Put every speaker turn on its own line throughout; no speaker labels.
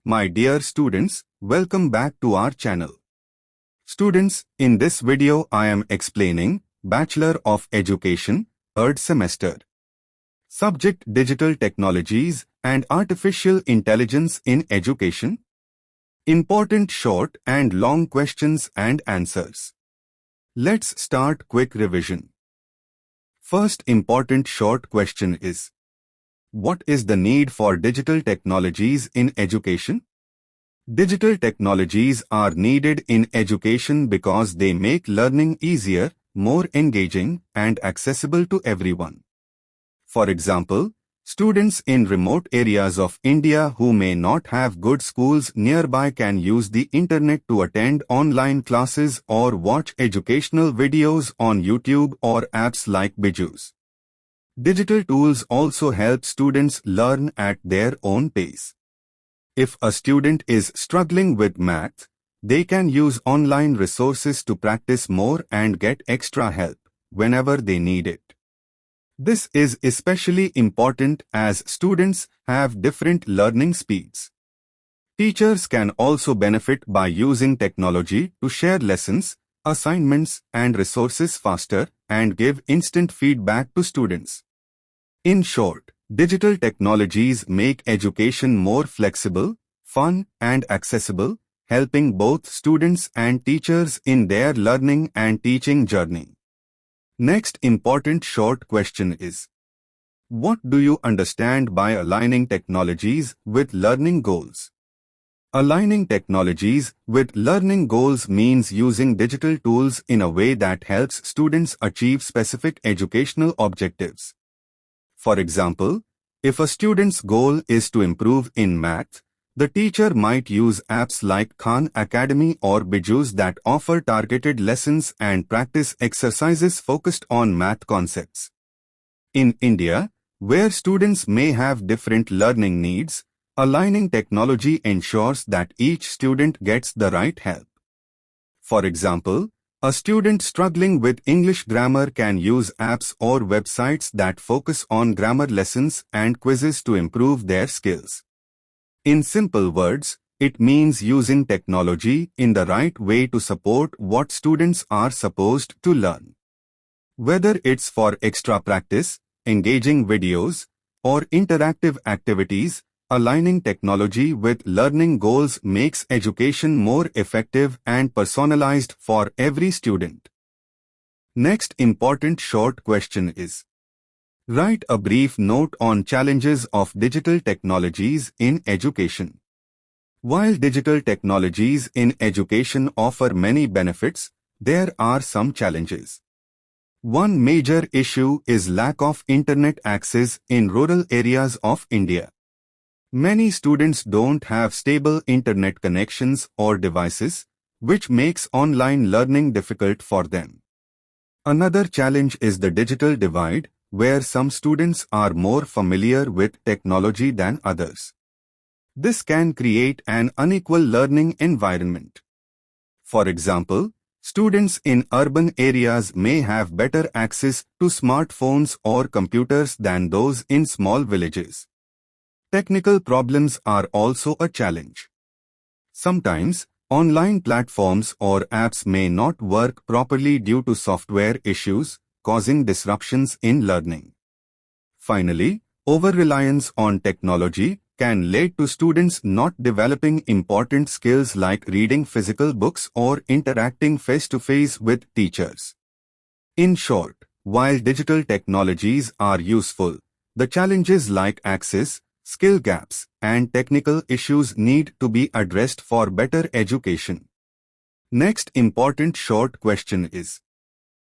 My dear students, welcome back to our channel. Students, in this video I am explaining Bachelor of Education, 3rd semester. Subject Digital Technologies and Artificial Intelligence in Education. Important short and long questions and answers. Let's start quick revision. First important short question is: what is the need for digital technologies in education? Digital technologies are needed in education because they make learning easier, more engaging, and accessible to everyone. For example, students in remote areas of India who may not have good schools nearby can use the internet to attend online classes or watch educational videos on YouTube or apps like Bijus. Digital tools also help students learn at their own pace. If a student is struggling with math, they can use online resources to practice more and get extra help whenever they need it. This is especially important as students have different learning speeds. Teachers can also benefit by using technology to share lessons, assignments, and resources faster and give instant feedback to students. In short, digital technologies make education more flexible, fun, and accessible, helping both students and teachers in their learning and teaching journey. Next important short question is: what do you understand by aligning technologies with learning goals? Aligning technologies with learning goals means using digital tools in a way that helps students achieve specific educational objectives. For example, if a student's goal is to improve in math, the teacher might use apps like Khan Academy or Bijus that offer targeted lessons and practice exercises focused on math concepts. In India, where students may have different learning needs, aligning technology ensures that each student gets the right help. For example, a student struggling with English grammar can use apps or websites that focus on grammar lessons and quizzes to improve their skills. In simple words, it means using technology in the right way to support what students are supposed to learn. Whether it's for extra practice, engaging videos, or interactive activities, aligning technology with learning goals makes education more effective and personalized for every student. Next important short question is: write a brief note on challenges of digital technologies in education. While digital technologies in education offer many benefits, there are some challenges. One major issue is lack of internet access in rural areas of India. Many students don't have stable internet connections or devices, which makes online learning difficult for them. Another challenge is the digital divide, where some students are more familiar with technology than others. This can create an unequal learning environment. For example, students in urban areas may have better access to smartphones or computers than those in small villages. Technical problems are also a challenge. Sometimes, online platforms or apps may not work properly due to software issues, causing disruptions in learning. Finally, over-reliance on technology can lead to students not developing important skills like reading physical books or interacting face-to-face with teachers. In short, while digital technologies are useful, the challenges like access, skill gaps, and technical issues need to be addressed for better education. Next important short question is: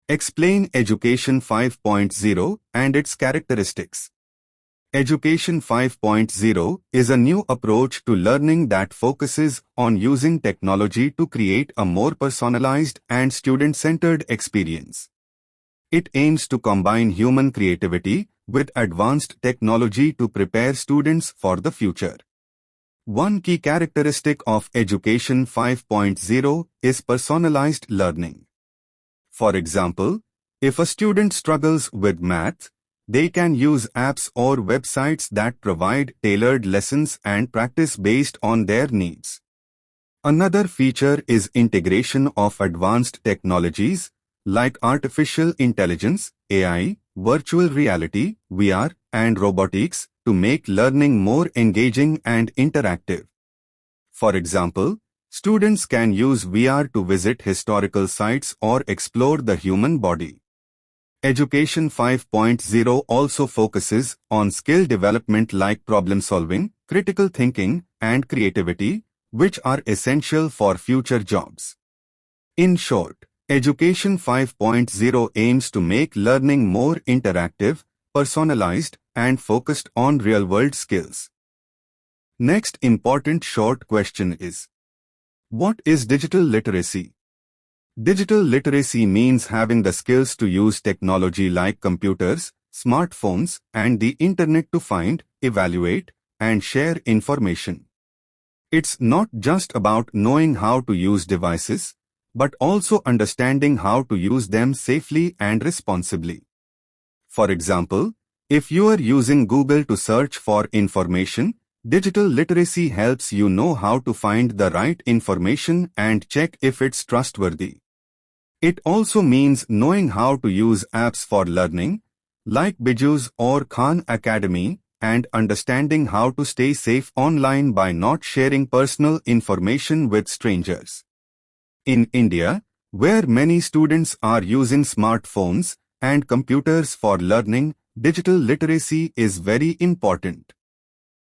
explain Education 5.0 and its characteristics. Education 5.0 is a new approach to learning that focuses on using technology to create a more personalized and student-centered experience. It aims to combine human creativity with advanced technology to prepare students for the future. One key characteristic of Education 5.0 is personalized learning. For example, if a student struggles with math, They can use apps or websites that provide tailored lessons and practice based on their needs. Another feature is integration of advanced technologies like artificial intelligence, AI, virtual reality, VR, and robotics to make learning more engaging and interactive. For example, students can use VR to visit historical sites or explore the human body. Education 5.0 also focuses on skill development like problem solving, critical thinking, and creativity, which are essential for future jobs. In short, Education 5.0 aims to make learning more interactive, personalized, and focused on real-world skills. Next important short question is: what is digital literacy? Digital literacy means having the skills to use technology like computers, smartphones, and the internet to find, evaluate, and share information. It's not just about knowing how to use devices, but also understanding how to use them safely and responsibly. For example, if you are using Google to search for information, digital literacy helps you know how to find the right information and check if it's trustworthy. It also means knowing how to use apps for learning, like Bijus or Khan Academy, and understanding how to stay safe online by not sharing personal information with strangers. In India, where many students are using smartphones and computers for learning, digital literacy is very important.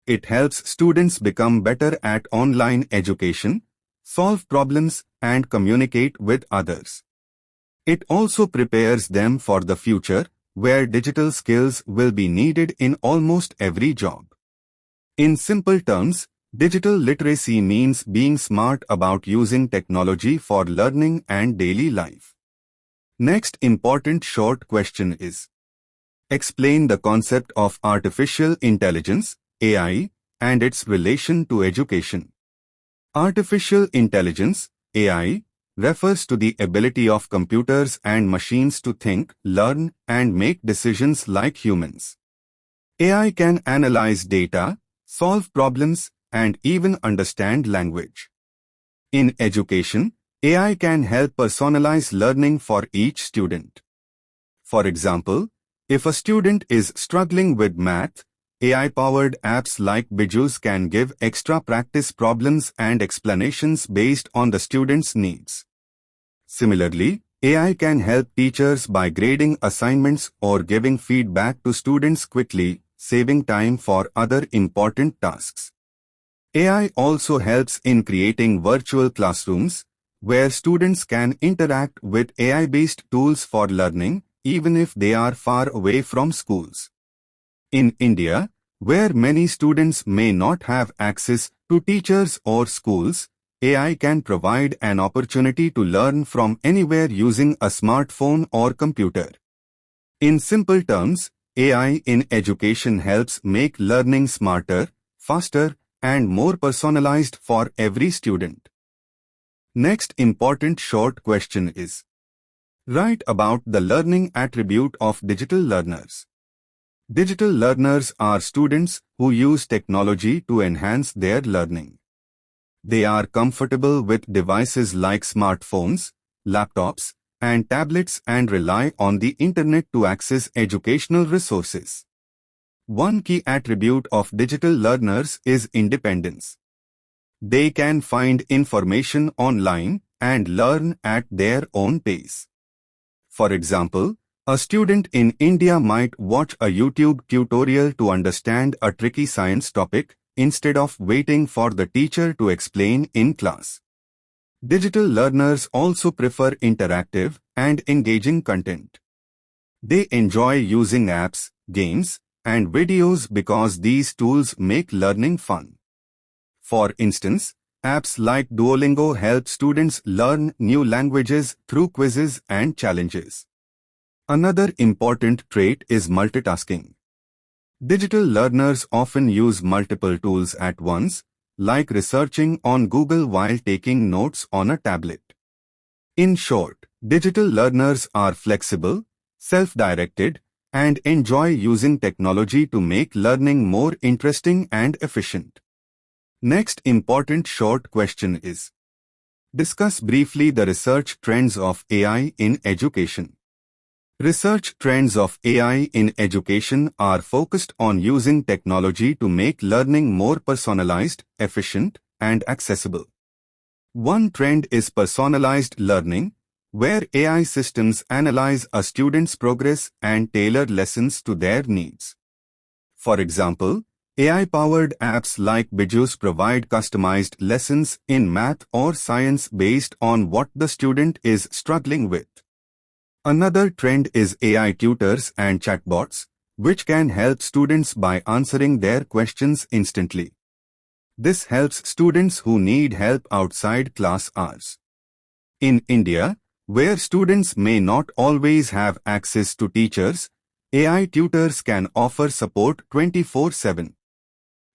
It helps students become better at online education, solve problems, and communicate with others. It also prepares them for the future, where digital skills will be needed in almost every job. In simple terms, digital literacy means being smart about using technology for learning and daily life. Next important short question is: explain the concept of artificial intelligence, AI, and its relation to education. Artificial intelligence, AI, refers to the ability of computers and machines to think, learn, and make decisions like humans. AI can analyze data, solve problems, and even understand language. In education, AI can help personalize learning for each student. For example, if a student is struggling with math, AI-powered apps like Bijus can give extra practice problems and explanations based on the student's needs. Similarly, AI can help teachers by grading assignments or giving feedback to students quickly, saving time for other important tasks. AI also helps in creating virtual classrooms, where students can interact with AI-based tools for learning, even if they are far away from schools. In India, where many students may not have access to teachers or schools, AI can provide an opportunity to learn from anywhere using a smartphone or computer. In simple terms, AI in education helps make learning smarter, faster, and more personalized for every student. Next important short question is: write about the learning attribute of digital learners. Digital learners are students who use technology to enhance their learning. They are comfortable with devices like smartphones, laptops, and tablets and rely on the internet to access educational resources. One key attribute of digital learners is independence. They can find information online and learn at their own pace. For example, a student in India might watch a YouTube tutorial to understand a tricky science topic instead of waiting for the teacher to explain in class. Digital learners also prefer interactive and engaging content. They enjoy using apps, games, and videos because these tools make learning fun. For instance, apps like Duolingo help students learn new languages through quizzes and challenges. Another important trait is multitasking. Digital learners often use multiple tools at once, like researching on Google while taking notes on a tablet. In short, digital learners are flexible, self-directed, and enjoy using technology to make learning more interesting and efficient. Next important short question is: discuss briefly the research trends of AI in education. Research trends of AI in education are focused on using technology to make learning more personalized, efficient, and accessible. One trend is personalized learning, where AI systems analyze a student's progress and tailor lessons to their needs. For example, AI-powered apps like B.Ed provide customized lessons in math or science based on what the student is struggling with. Another trend is AI tutors and chatbots, which can help students by answering their questions instantly. This helps students who need help outside class hours. In India, where students may not always have access to teachers, AI tutors can offer support 24/7.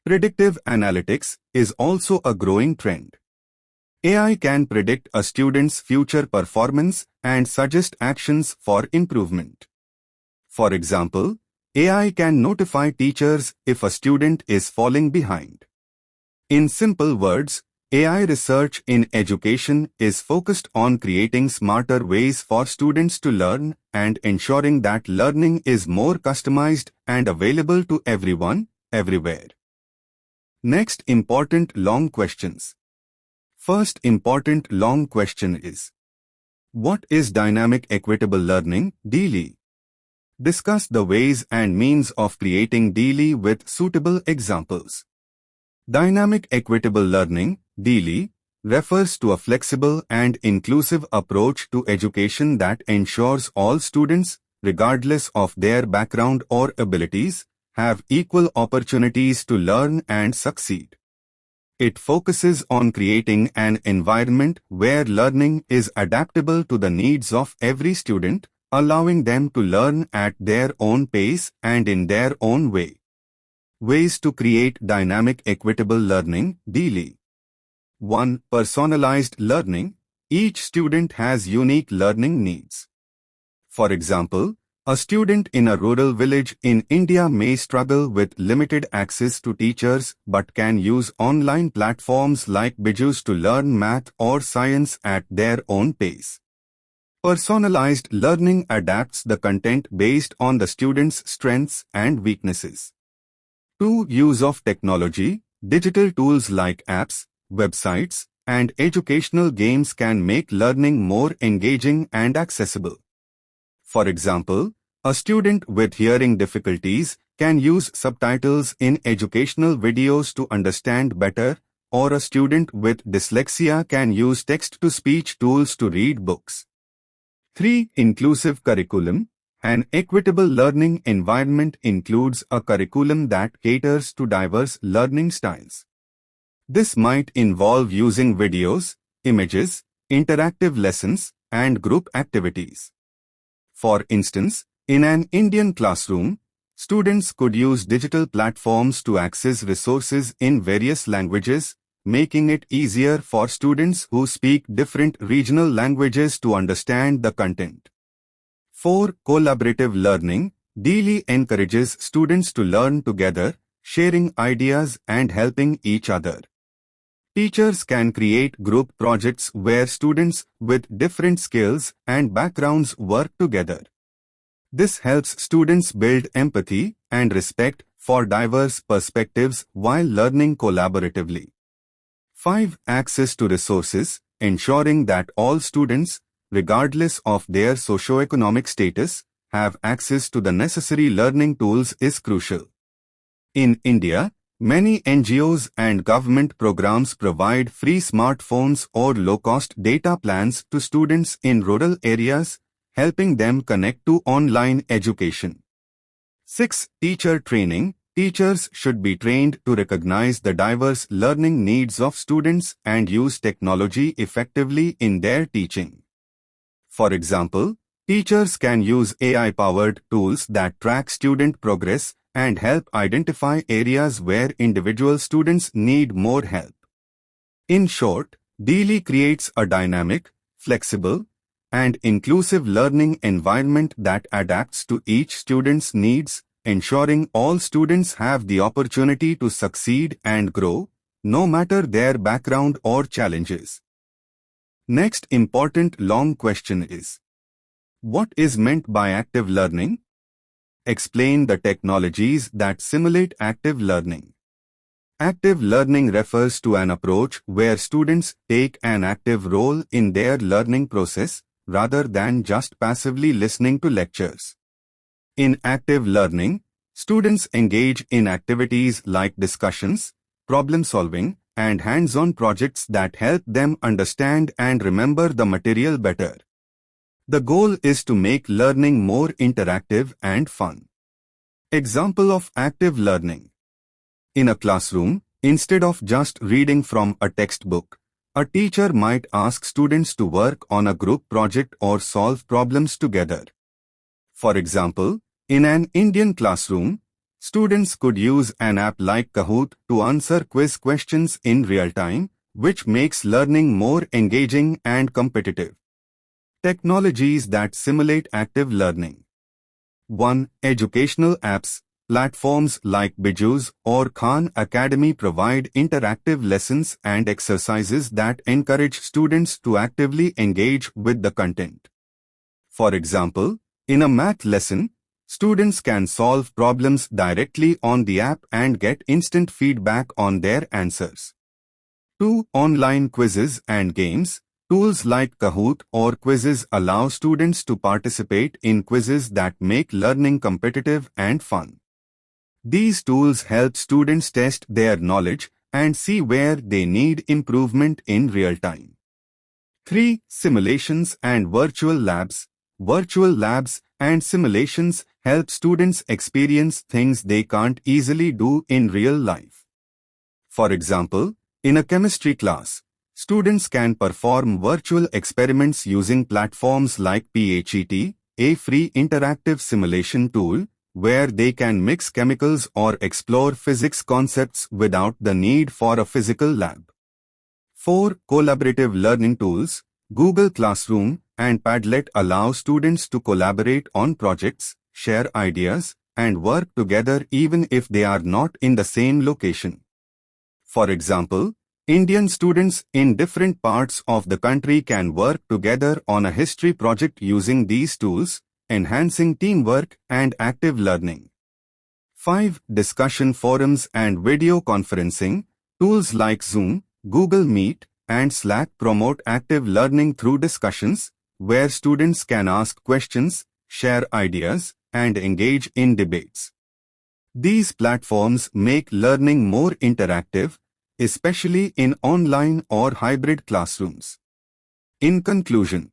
Predictive analytics is also a growing trend. AI can predict a student's future performance and suggest actions for improvement. For example, AI can notify teachers if a student is falling behind. In simple words, AI research in education is focused on creating smarter ways for students to learn and ensuring that learning is more customized and available to everyone, everywhere. Next important long questions. First important long question is: what is dynamic equitable learning, DELE? Discuss the ways and means of creating DELE with suitable examples. Dynamic equitable learning, DELE, refers to a flexible and inclusive approach to education that ensures all students, regardless of their background or abilities, have equal opportunities to learn and succeed. It focuses on creating an environment where learning is adaptable to the needs of every student, allowing them to learn at their own pace and in their own way. Ways to create dynamic equitable learning, DELE. 1. Personalized learning. Each student has unique learning needs. For example, a student in a rural village in India may struggle with limited access to teachers but can use online platforms like B.Ed to learn math or science at their own pace. Personalized learning adapts the content based on the student's strengths and weaknesses. 2. Use of technology. Digital tools like apps, websites, and educational games can make learning more engaging and accessible. For example, a student with hearing difficulties can use subtitles in educational videos to understand better, or a student with dyslexia can use text-to-speech tools to read books. 3. Inclusive curriculum. An equitable learning environment includes a curriculum that caters to diverse learning styles. This might involve using videos, images, interactive lessons, and group activities. For instance, in an Indian classroom, students could use digital platforms to access resources in various languages, making it easier for students who speak different regional languages to understand the content. 4. Collaborative learning. DELE encourages students to learn together, sharing ideas and helping each other. Teachers can create group projects where students with different skills and backgrounds work together. This helps students build empathy and respect for diverse perspectives while learning collaboratively. 5. Access to resources. Ensuring that all students, regardless of their socioeconomic status, have access to the necessary learning tools is crucial. In India, many NGOs and government programs provide free smartphones or low-cost data plans to students in rural areas, helping them connect to online education. 6. Teacher training. Teachers should be trained to recognize the diverse learning needs of students and use technology effectively in their teaching. For example, teachers can use AI-powered tools that track student progress and help identify areas where individual students need more help. In short, DELE creates a dynamic, flexible, and inclusive learning environment that adapts to each student's needs, ensuring all students have the opportunity to succeed and grow, no matter their background or challenges. Next important long question is: what is meant by active learning? Explain the technologies that simulate active learning. Active learning refers to an approach where students take an active role in their learning process rather than just passively listening to lectures. In active learning, students engage in activities like discussions, problem solving, and hands-on projects that help them understand and remember the material better. The goal is to make learning more interactive and fun. Example of active learning. In a classroom, instead of just reading from a textbook, a teacher might ask students to work on a group project or solve problems together. For example, in an Indian classroom, students could use an app like Kahoot to answer quiz questions in real time, which makes learning more engaging and competitive. Technologies that simulate active learning. 1. Educational apps. Platforms like Bijou's or Khan Academy provide interactive lessons and exercises that encourage students to actively engage with the content. For example, in a math lesson, students can solve problems directly on the app and get instant feedback on their answers. 2. Online quizzes and games. Tools like Kahoot or Quizzes allow students to participate in quizzes that make learning competitive and fun. These tools help students test their knowledge and see where they need improvement in real time. 3. Simulations and virtual labs. Virtual labs and simulations help students experience things they can't easily do in real life. For example, in a chemistry class, students can perform virtual experiments using platforms like B.Ed, a free interactive simulation tool, where they can mix chemicals or explore physics concepts without the need for a physical lab. 4. Collaborative learning tools. Google Classroom and Padlet allow students to collaborate on projects, share ideas, and work together even if they are not in the same location. For example, Indian students in different parts of the country can work together on a history project using these tools, enhancing teamwork and active learning. 5. Discussion forums and video conferencing. Tools like Zoom, Google Meet, and Slack promote active learning through discussions, where students can ask questions, share ideas, and engage in debates. These platforms make learning more interactive, especially in online or hybrid classrooms. In conclusion,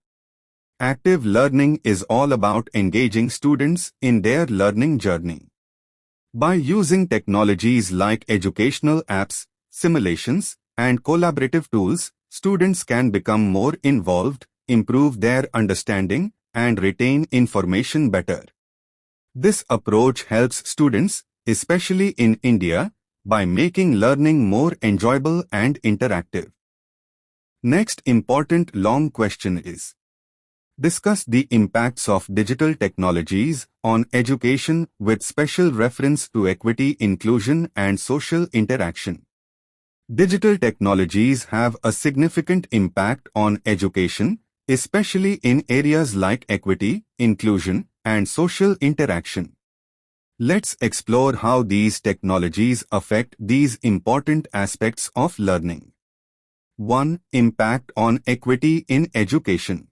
active learning is all about engaging students in their learning journey. By using technologies like educational apps, simulations, and collaborative tools, students can become more involved, improve their understanding, and retain information better. This approach helps students, especially in India, by making learning more enjoyable and interactive. Next important long question is: discuss the impacts of digital technologies on education with special reference to equity, inclusion, and social interaction. Digital technologies have a significant impact on education, especially in areas like equity, inclusion, and social interaction. Let's explore how these technologies affect these important aspects of learning. 1. Impact on equity in education.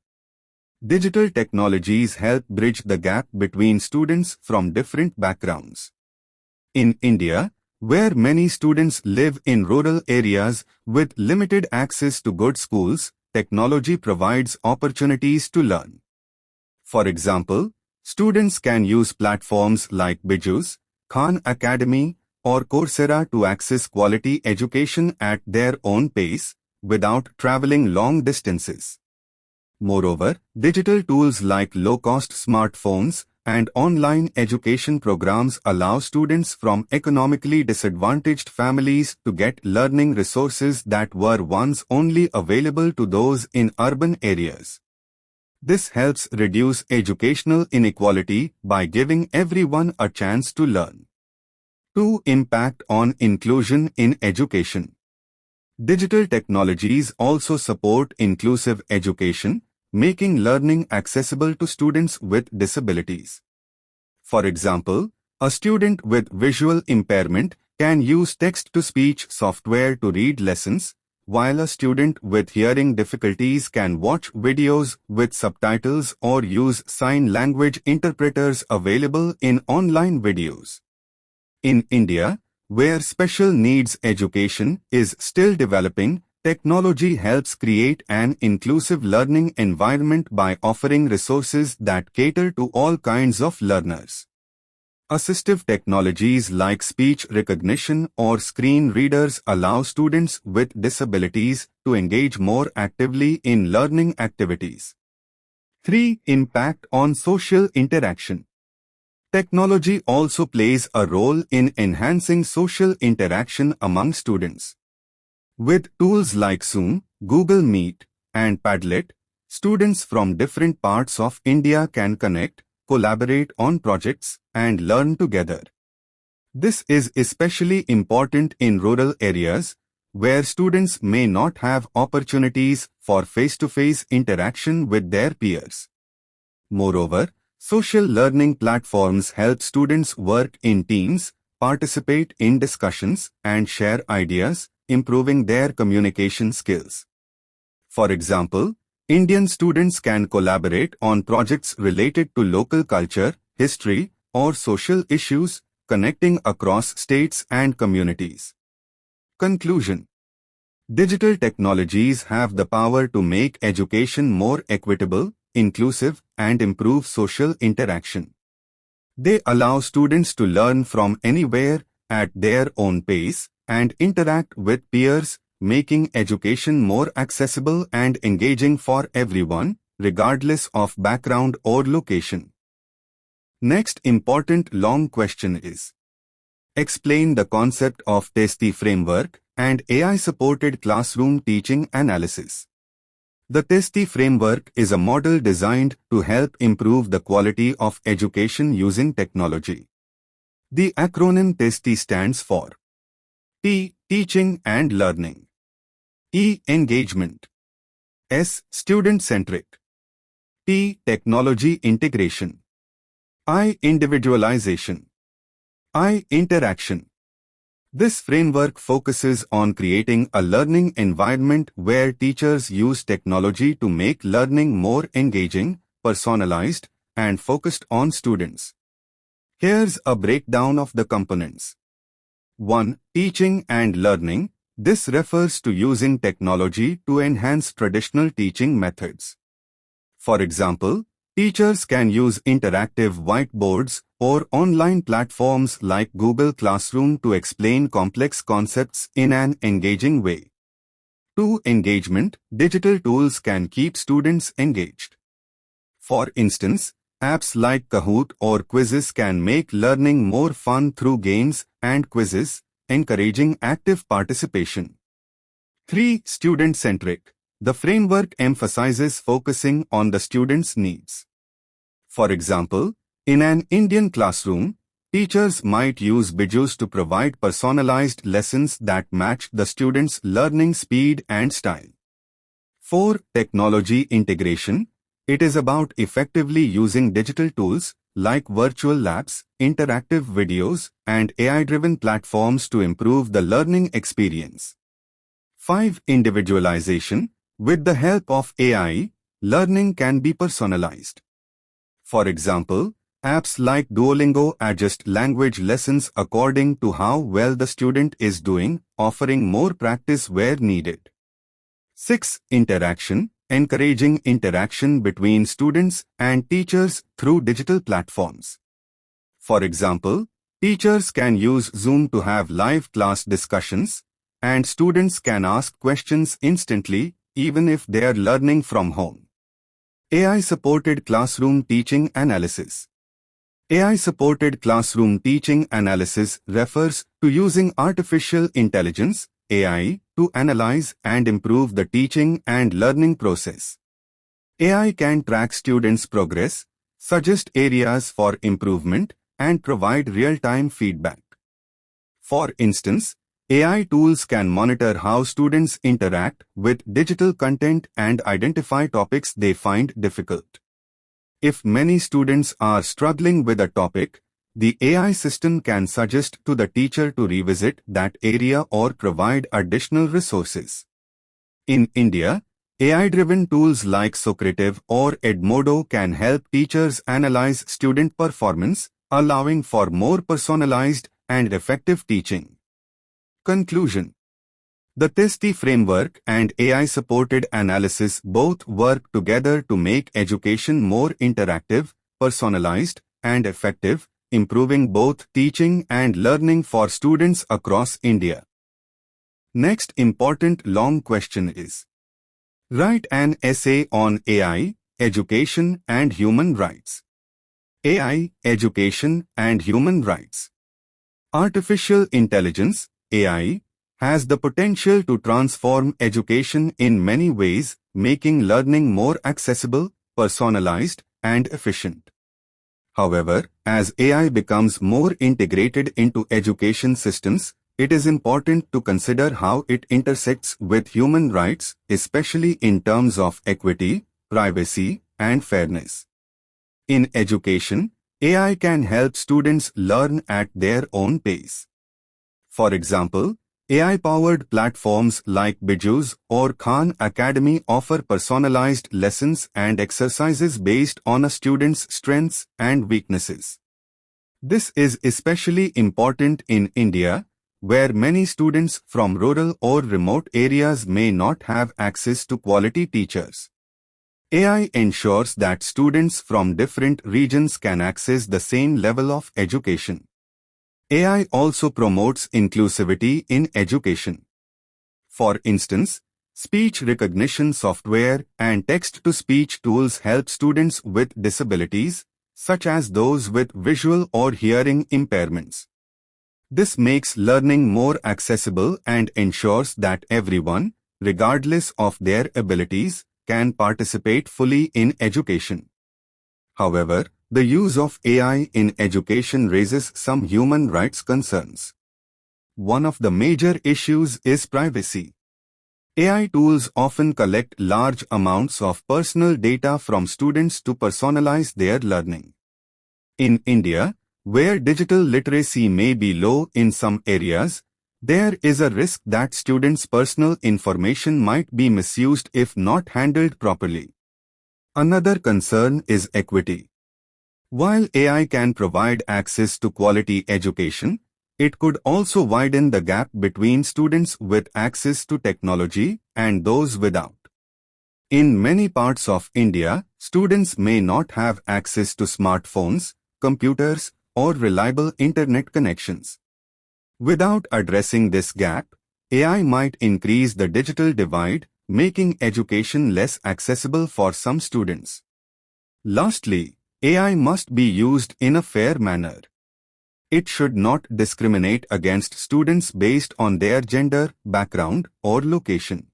Digital technologies help bridge the gap between students from different backgrounds. In India, where many students live in rural areas with limited access to good schools, technology provides opportunities to learn. For example, students can use platforms like Bijou's, Khan Academy, or Coursera to access quality education at their own pace, without traveling long distances. Moreover, digital tools like low-cost smartphones and online education programs allow students from economically disadvantaged families to get learning resources that were once only available to those in urban areas. This helps reduce educational inequality by giving everyone a chance to learn. 2. Impact on inclusion in education. Digital technologies also support inclusive education, making learning accessible to students with disabilities. For example, a student with visual impairment can use text-to-speech software to read lessons, while a student with hearing difficulties can watch videos with subtitles or use sign language interpreters available in online videos. In India, where special needs education is still developing, technology helps create an inclusive learning environment by offering resources that cater to all kinds of learners. Assistive technologies like speech recognition or screen readers allow students with disabilities to engage more actively in learning activities. 3. Impact on social interaction. Technology also plays a role in enhancing social interaction among students. With tools like Zoom, Google Meet, and Padlet, students from different parts of India can connect, collaborate on projects, and learn together. This is especially important in rural areas, where students may not have opportunities for face-to-face interaction with their peers. Moreover, social learning platforms help students work in teams, participate in discussions, and share ideas, improving their communication skills. For example, Indian students can collaborate on projects related to local culture, history, or social issues, connecting across states and communities. Conclusion. Digital technologies have the power to make education more equitable, inclusive, and improve social interaction. They allow students to learn from anywhere, at their own pace, and interact with peers, making education more accessible and engaging for everyone, regardless of background or location. Next important long question is: explain the concept of Testii framework and AI-supported classroom teaching analysis. The Testii framework is a model designed to help improve the quality of education using technology. The acronym Testii stands for T. Teaching and learning. E. Engagement. S. Student-centric. T. Technology integration. I. Individualization. I. Interaction. This framework focuses on creating a learning environment where teachers use technology to make learning more engaging, personalized, and focused on students. Here's a breakdown of the components. 1. Teaching and learning. This refers to using technology to enhance traditional teaching methods. For example, teachers can use interactive whiteboards or online platforms like Google Classroom to explain complex concepts in an engaging way. 2. Engagement. Digital tools can keep students engaged. For instance, apps like Kahoot or Quizzes can make learning more fun through games and quizzes, encouraging active participation. 3. Student-centric. The framework emphasizes focusing on the student's needs. For example, in an Indian classroom, teachers might use videos to provide personalized lessons that match the student's learning speed and style. 4. Technology integration. It is about effectively using digital tools like virtual labs, interactive videos, and AI-driven platforms to improve the learning experience. 5. Individualization. With the help of AI, learning can be personalized. For example, apps like Duolingo adjust language lessons according to how well the student is doing, offering more practice where needed. 6. Interaction. Encouraging interaction between students and teachers through digital platforms. For example, teachers can use Zoom to have live class discussions, and students can ask questions instantly, even if they are learning from home. AI-supported classroom teaching analysis. AI-supported classroom teaching analysis refers to using artificial intelligence, AI, to analyze and improve the teaching and learning process. AI can track students' progress, suggest areas for improvement, and provide real-time feedback. For instance, AI tools can monitor how students interact with digital content and identify topics they find difficult. If many students are struggling with a topic, the AI system can suggest to the teacher to revisit that area or provide additional resources. In India, AI-driven tools like Socrative or Edmodo can help teachers analyze student performance, allowing for more personalized and effective teaching. Conclusion: the Testii framework and AI-supported analysis both work together to make education more interactive, personalized, and effective, improving both teaching and learning for students across India. Next important long question is: write an essay on AI, education and human rights. AI, education and human rights. Artificial intelligence, AI, has the potential to transform education in many ways, making learning more accessible, personalized, and efficient. However, as AI becomes more integrated into education systems, it is important to consider how it intersects with human rights, especially in terms of equity, privacy, and fairness. In education, AI can help students learn at their own pace. For example, AI-powered platforms like Byju's or Khan Academy offer personalized lessons and exercises based on a student's strengths and weaknesses. This is especially important in India, where many students from rural or remote areas may not have access to quality teachers. AI ensures that students from different regions can access the same level of education. AI also promotes inclusivity in education. For instance, speech recognition software and text-to-speech tools help students with disabilities, such as those with visual or hearing impairments. This makes learning more accessible and ensures that everyone, regardless of their abilities, can participate fully in education. However, the use of AI in education raises some human rights concerns. One of the major issues is privacy. AI tools often collect large amounts of personal data from students to personalize their learning. In India, where digital literacy may be low in some areas, there is a risk that students' personal information might be misused if not handled properly. Another concern is equity. While AI can provide access to quality education, it could also widen the gap between students with access to technology and those without. In many parts of India, students may not have access to smartphones, computers, or reliable internet connections. Without addressing this gap, AI might increase the digital divide, making education less accessible for some students. Lastly, AI must be used in a fair manner. It should not discriminate against students based on their gender, background, or location.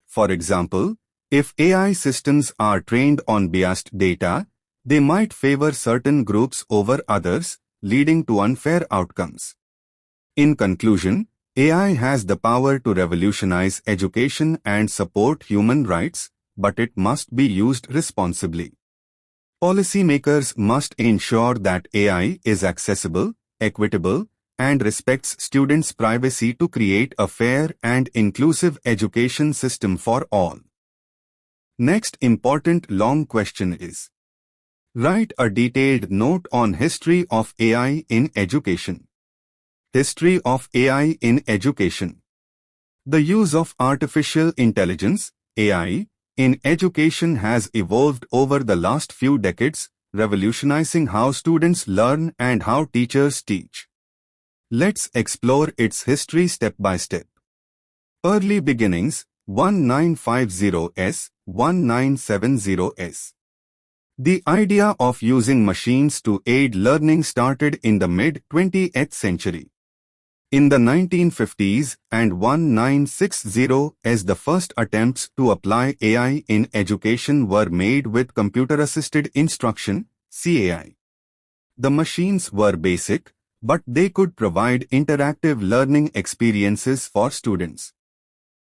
For example, if AI systems are trained on biased data, they might favor certain groups over others, leading to unfair outcomes. In conclusion, AI has the power to revolutionize education and support human rights, but it must be used responsibly. Policymakers must ensure that AI is accessible, equitable, and respects students' privacy to create a fair and inclusive education system for all. Next important long question is: write a detailed note on history of AI in education. History of AI in education. The use of artificial intelligence, AI, in education has evolved over the last few decades, revolutionizing how students learn and how teachers teach. Let's explore its history step by step. Early beginnings, 1950s, 1970s. The idea of using machines to aid learning started in the mid-20th century. In the 1950s and 1960s, the first attempts to apply AI in education were made with computer-assisted instruction, CAI. The machines were basic, but they could provide interactive learning experiences for students.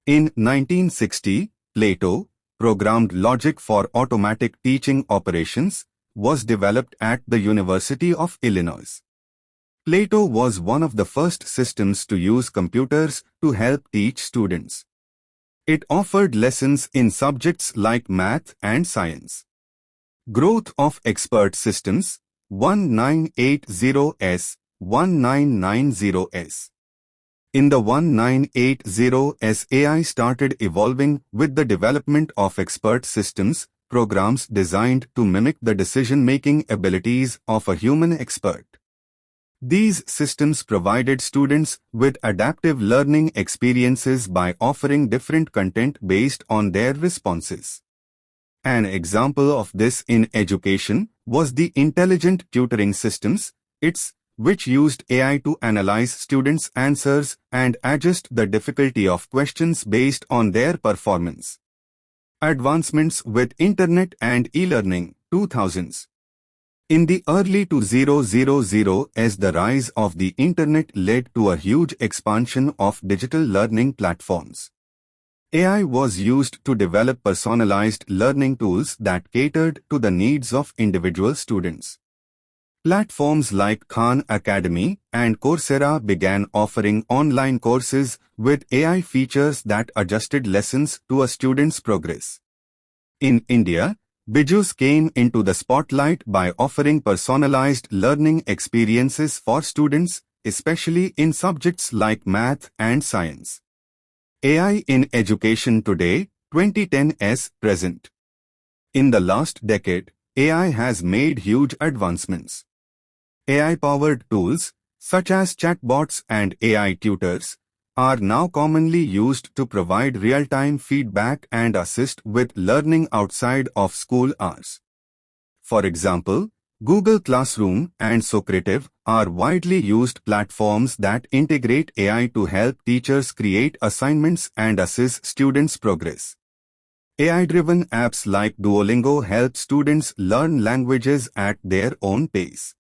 In 1960, Plato, programmed logic for automatic teaching operations, was developed at the University of Illinois. Plato was one of the first systems to use computers to help teach students. It offered lessons in subjects like math and science. Growth of expert systems, 1980s, 1990s. In the 1980s, AI started evolving with the development of expert systems, programs designed to mimic the decision-making abilities of a human expert. These systems provided students with adaptive learning experiences by offering different content based on their responses. An example of this in education was the intelligent tutoring systems, which used AI to analyze students' answers and adjust the difficulty of questions based on their performance. Advancements with Internet and e-learning, 2000s. In the early 2000s, the rise of the Internet led to a huge expansion of digital learning platforms. AI was used to develop personalized learning tools that catered to the needs of individual students. Platforms like Khan Academy and Coursera began offering online courses with AI features that adjusted lessons to a student's progress. In India, Bijus came into the spotlight by offering personalized learning experiences for students, especially in subjects like math and science. AI in education today, 2010s present. In the last decade, AI has made huge advancements. AI-powered tools, such as chatbots and AI tutors, are now commonly used to provide real-time feedback and assist with learning outside of school hours. For example, Google Classroom and Socrative are widely used platforms that integrate AI to help teachers create assignments and assess students' progress. AI-driven apps like Duolingo help students learn languages at their own pace.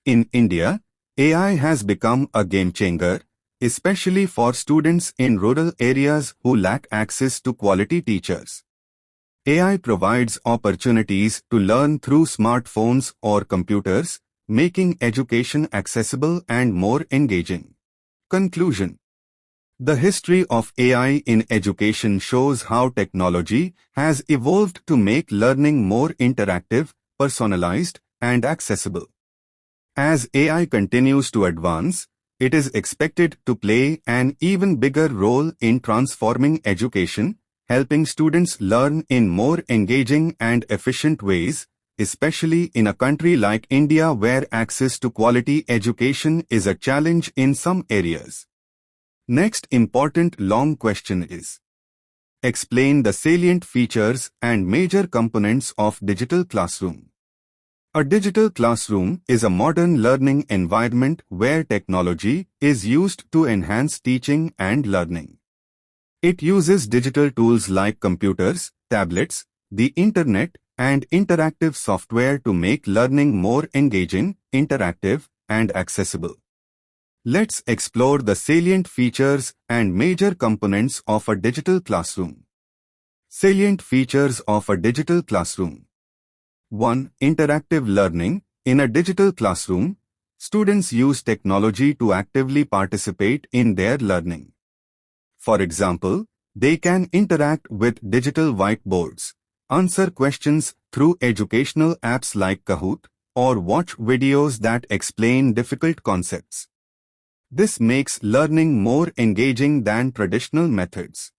In India, AI has become a game-changer, especially for students in rural areas who lack access to quality teachers. AI provides opportunities to learn through smartphones or computers, making education accessible and more engaging. Conclusion. The history of AI in education shows how technology has evolved to make learning more interactive, personalized, and accessible. As AI continues to advance, it is expected to play an even bigger role in transforming education, helping students learn in more engaging and efficient ways, especially in a country like India where access to quality education is a challenge in some areas. Next important long question is: explain the salient features and major components of digital classroom. A digital classroom is a modern learning environment where technology is used to enhance teaching and learning. It uses digital tools like computers, tablets, the internet, and interactive software to make learning more engaging, interactive, and accessible. Let's explore the salient features and major components of a digital classroom. Salient features of a digital classroom. 1. Interactive learning. In a digital classroom, students use technology to actively participate in their learning. For example, they can interact with digital whiteboards, answer questions through educational apps like Kahoot, or watch videos that explain difficult concepts. This makes learning more engaging than traditional methods.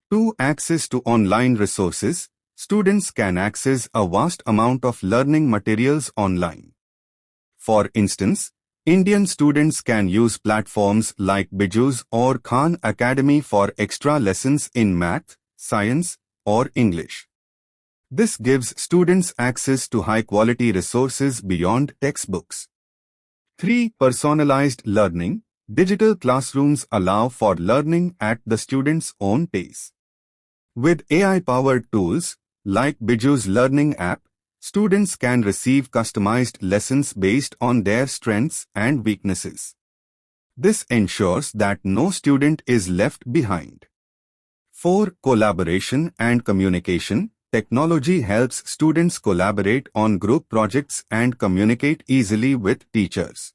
2. Access to online resources. Students can access a vast amount of learning materials online. For instance, Indian students can use platforms like Bijus or Khan Academy for extra lessons in math, science, or English. This gives students access to high-quality resources beyond textbooks. 3. Personalized learning. Digital classrooms allow for learning at the student's own pace. With AI-powered tools, like Biju's learning app, students can receive customized lessons based on their strengths and weaknesses. This ensures that no student is left behind. For collaboration and communication, technology helps students collaborate on group projects and communicate easily with teachers.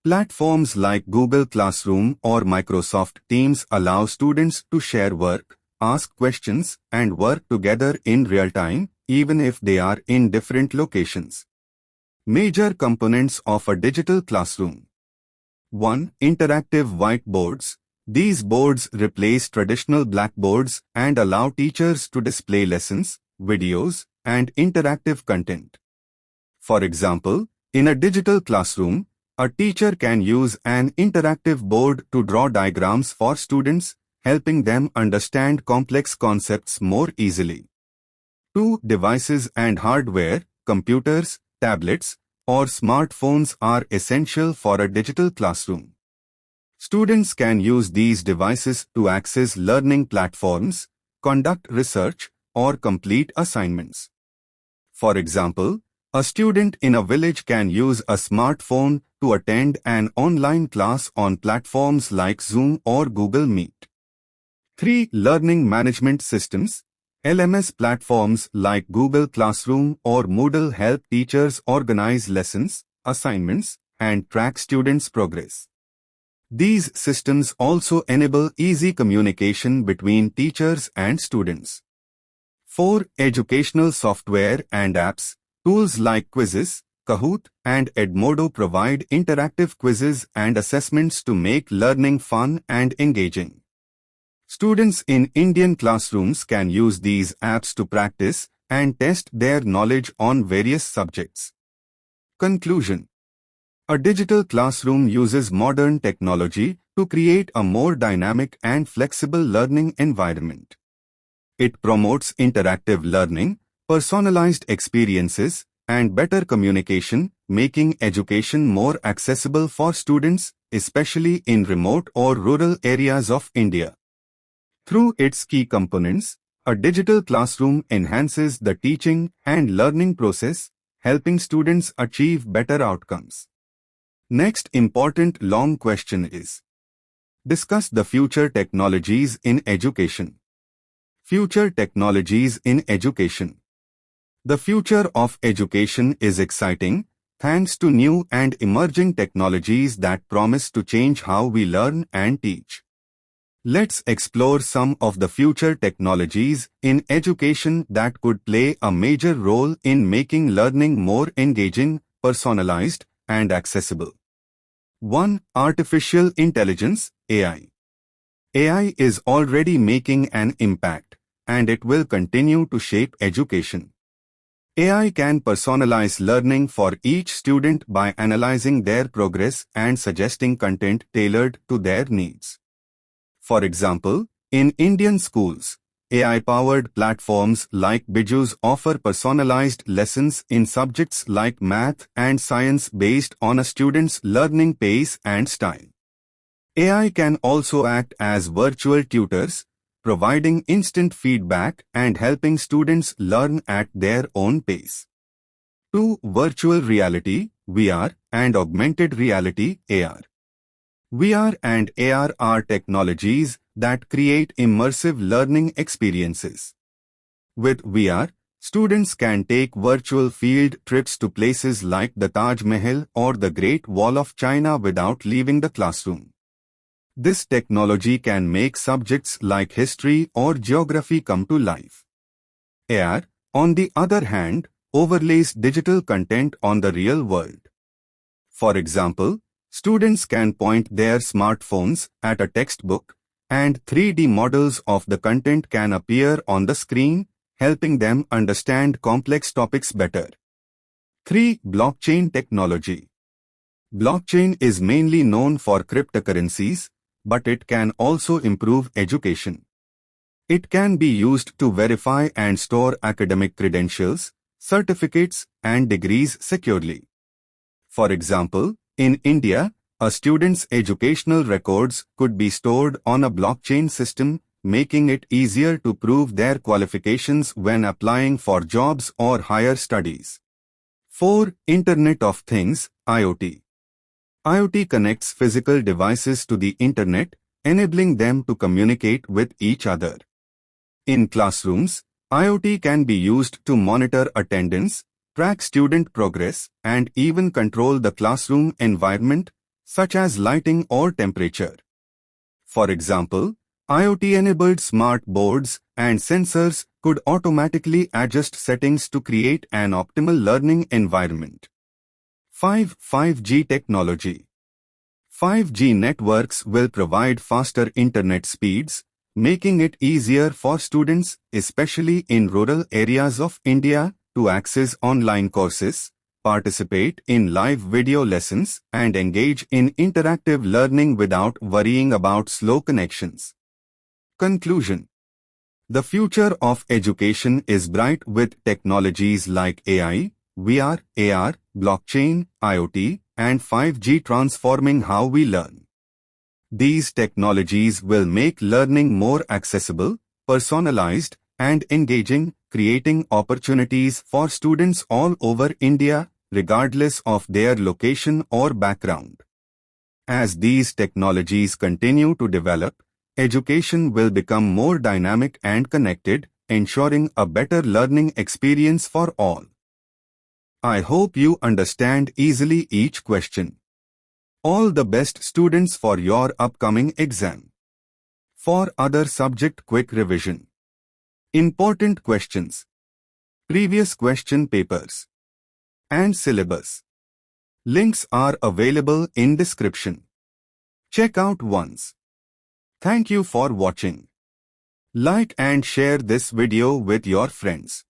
Platforms like Google Classroom or Microsoft Teams allow students to share work, ask questions, and work together in real time, even if they are in different locations. Major components of a digital classroom. 1. Interactive whiteboards. These boards replace traditional blackboards and allow teachers to display lessons, videos, and interactive content. For example, in a digital classroom, a teacher can use an interactive board to draw diagrams for students, helping them understand complex concepts more easily. 2. Devices and hardware. Computers, tablets, or smartphones are essential for a digital classroom. Students can use these devices to access learning platforms, conduct research, or complete assignments. For example, a student in a village can use a smartphone to attend an online class on platforms like Zoom or Google Meet. 3. Learning management systems. LMS platforms like Google Classroom or Moodle help teachers organize lessons, assignments, and track students' progress. These systems also enable easy communication between teachers and students. 4. Educational software and apps. Tools like Quizzes, Kahoot, and Edmodo provide interactive quizzes and assessments to make learning fun and engaging. Students in Indian classrooms can use these apps to practice and test their knowledge on various subjects. Conclusion. A digital classroom uses modern technology to create a more dynamic and flexible learning environment. It promotes interactive learning, personalized experiences, and better communication, making education more accessible for students, especially in remote or rural areas of India. Through its key components, a digital classroom enhances the teaching and learning process, helping students achieve better outcomes. Next important long question is: discuss the future technologies in education. Future technologies in education. The future of education is exciting, thanks to new and emerging technologies that promise to change how we learn and teach. Let's explore some of the future technologies in education that could play a major role in making learning more engaging, personalized, and accessible. 1. Artificial intelligence, AI. AI is already making an impact, and it will continue to shape education. AI can personalize learning for each student by analyzing their progress and suggesting content tailored to their needs. For example, in Indian schools, AI-powered platforms like Biju's offer personalized lessons in subjects like math and science based on a student's learning pace and style. AI can also act as virtual tutors, providing instant feedback and helping students learn at their own pace. 2. Virtual reality, VR, and augmented reality, AR. VR and AR are technologies that create immersive learning experiences. With VR, students can take virtual field trips to places like the Taj Mahal or the Great Wall of China without leaving the classroom. This technology can make subjects like history or geography come to life. AR, on the other hand, overlays digital content on the real world. For example, students can point their smartphones at a textbook, and 3D models of the content can appear on the screen, helping them understand complex topics better. 3. Blockchain technology. Blockchain is mainly known for cryptocurrencies, but it can also improve education. It can be used to verify and store academic credentials, certificates, and degrees securely. For example, in India, A student's educational records could be stored on a blockchain system, making it easier to prove their qualifications when applying for jobs or higher studies. 4. Internet of Things, IoT. IoT connects physical devices to the Internet, enabling them to communicate with each other. In classrooms, IoT can be used to monitor attendance, track student progress, and even control the classroom environment, such as lighting or temperature. For example, IoT-enabled smart boards and sensors could automatically adjust settings to create an optimal learning environment. 5. 5G technology. 5G networks will provide faster internet speeds, making it easier for students, especially in rural areas of India, to access online courses, participate in live video lessons, and engage in interactive learning without worrying about slow connections. Conclusion. The future of education is bright with technologies like AI, VR, AR, blockchain, IoT, and 5G transforming how we learn. These technologies will make learning more accessible, personalized, and engaging, creating opportunities for students all over India, regardless of their location or background. As these technologies continue to develop, education will become more dynamic and connected, ensuring a better learning experience for all. I hope you understand easily each question. All the best, students, for your upcoming exam. For other subject quick revision. Important questions. Previous question papers. And syllabus. Links are available in description. Check out once. Thank you for watching. Like and share this video with your friends.